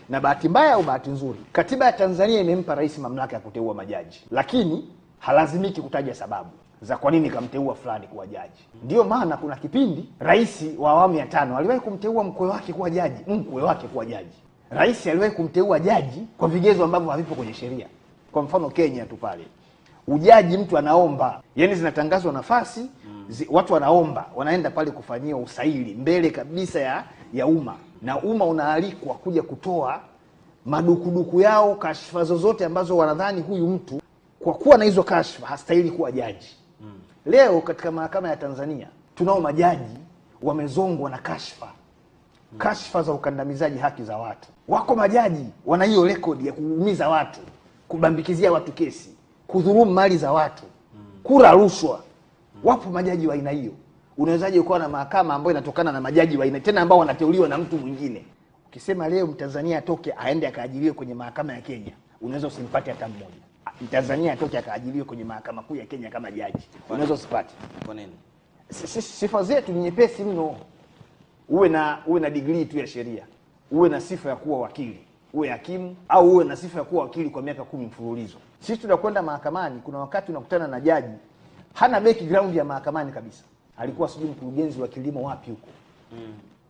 Na bahati mbaya au bahati nzuri, katiba ya Tanzania imempa rais mamlaka ya kuteua majaji, lakini halazimiki kutaja sababu za kwa nini kamteua fulani kuwa jaji. Ndio maana kuna kipindi rais wa awamu ya 5 aliwahi kumteua mkwe wake kuwa jaji. Rais aliwahi kumteua jaji kwa vigezo ambavyo havipo kwenye sheria. Kwa mfano Kenya tu pale, ujaji mtu anaomba, yani zinatangazwa nafasi, watu wanaomba, wanaenda pale kufanyia usaili mbele kabisa ya umma, na umma unaalikwa kuja kutoa madukuduku yao, kashfa zozote ambazo wanadhani huyu mtu kwa kuwa na hizo kashfa hastahili kuwa jaji. Leo katika mahakama ya Tanzania tunao majaji wamezongwa na kashfa za ukandamizaji haki za watu. Wako majaji wana hiyo rekodi ya kuumiza watu, kubambikizia watu kesi, kudhulumu mali za watu, kula rushwa. Wapo majaji wa aina hiyo. Unawezaje ukawa na mahakama ambayo inatokana na majaji wa aina tena ambao wanateuliwa na mtu mwingine? Ukisema leo Mtanzania atoke aende akaajiriwe kwenye mahakama ya Kenya, unaweza usimpate hata mmoja. Mtanzania atoke akaajiriwe kwenye mahakama kuu ya Kenya kama jaji, unaweza usipate. Kwa nini? Sifa zetu ni nyepesi mno. Uwe na degree tu ya sheria, uwe na sifa ya kuwa wakili, uwe hakimu, au uwe na sifa ya kuwa wakili kwa miaka 10 mfululizo. Sisi tunakwenda mahakamani, kuna wakati unakutana na jaji hana background ya mahakamani kabisa. Alikuwa sijui mkurugenzi wa kilimo wapi huko.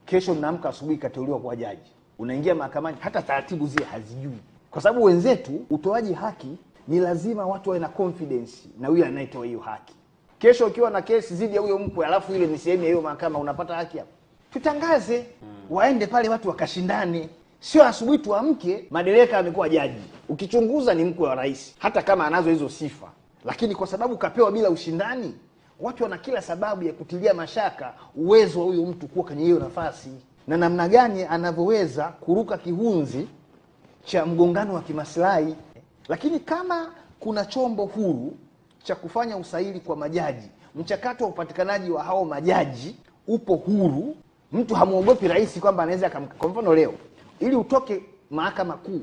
Kesho mnaamka asubuhi kateuliwa kwa jaji. Unaingia mahakamani hata taratibu zile hazijui. Kwa sababu wenzetu utoaji haki ni lazima watu wawe na confidence na huyo anayetoa hiyo haki. Kesho ukiwa na kesi dhidi ya huyo mkwe, alafu ile ni sehemu ya hiyo mahakama, unapata haki hapo. Tutangaze, waende pale watu wakashindane. Sio asubuhi tuamke Madereka amekuwa jaji. Ukichunguza ni mkwe wa rais, hata kama anazo hizo sifa. Lakini kwa sababu kapewa bila ushindani, watu wana kila sababu ya kutilia mashaka uwezo wa huyo mtu kuwa kwenye hiyo nafasi, na namna gani anavyoweza kuruka kihunzi cha mgongano wa kimaslahi. Lakini kama kuna chombo huru cha kufanya usaili kwa majaji, mchakato wa upatikanaji wa hao majaji upo huru, mtu hamuogopi rais kwamba anaweza kwa mfano leo ili utoke mahakama kuu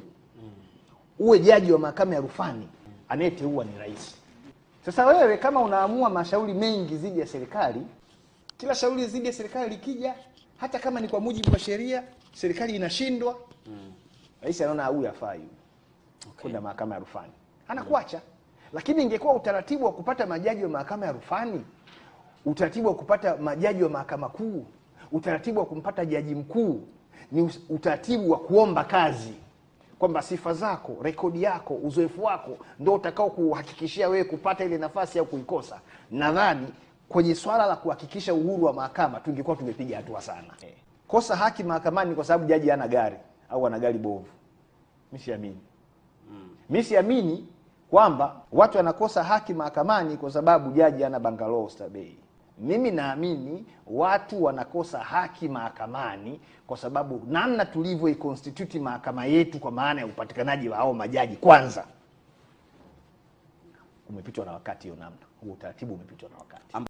uwe jaji wa mahakama ya rufani, anayeteua ni rais. Sasa wewe kama unaamua mashauri mengi dhidi ya serikali, kila shauri dhidi ya serikali likija, hata kama ni kwa mujibu wa sheria, serikali inashindwa, rais anaona huyu hafai kwenda mahakama ya rufani, anakuacha. Lakini ingekuwa utaratibu wa kupata majaji wa mahakama ya rufani, utaratibu wa kupata majaji wa mahakama kuu, utaratibu wa kumpata jaji mkuu, ni utaratibu wa kuomba kazi, kwamba sifa zako, rekodi yako, uzoefu wako ndio utakao kuhakikishia wewe kupata ile nafasi au kuikosa. Nadhani kwenye swala la kuhakikisha uhuru wa mahakama tungekuwa tumepiga hatua sana. Kosa haki mahakamani kwa sababu jaji hana gari au ana gari bovu, mimi siamini. Mimi siamini kwamba watu wanakosa haki mahakamani kwa sababu jaji hana bungalow Oysterbay. Mimi naamini watu wanakosa haki mahakamani kwa sababu namna tulivyo constitute mahakama yetu, kwa maana ya upatikanaji wa hao majaji, kwanza umepitwa na wakati. Hiyo namna, huo utaratibu umepitwa na wakati.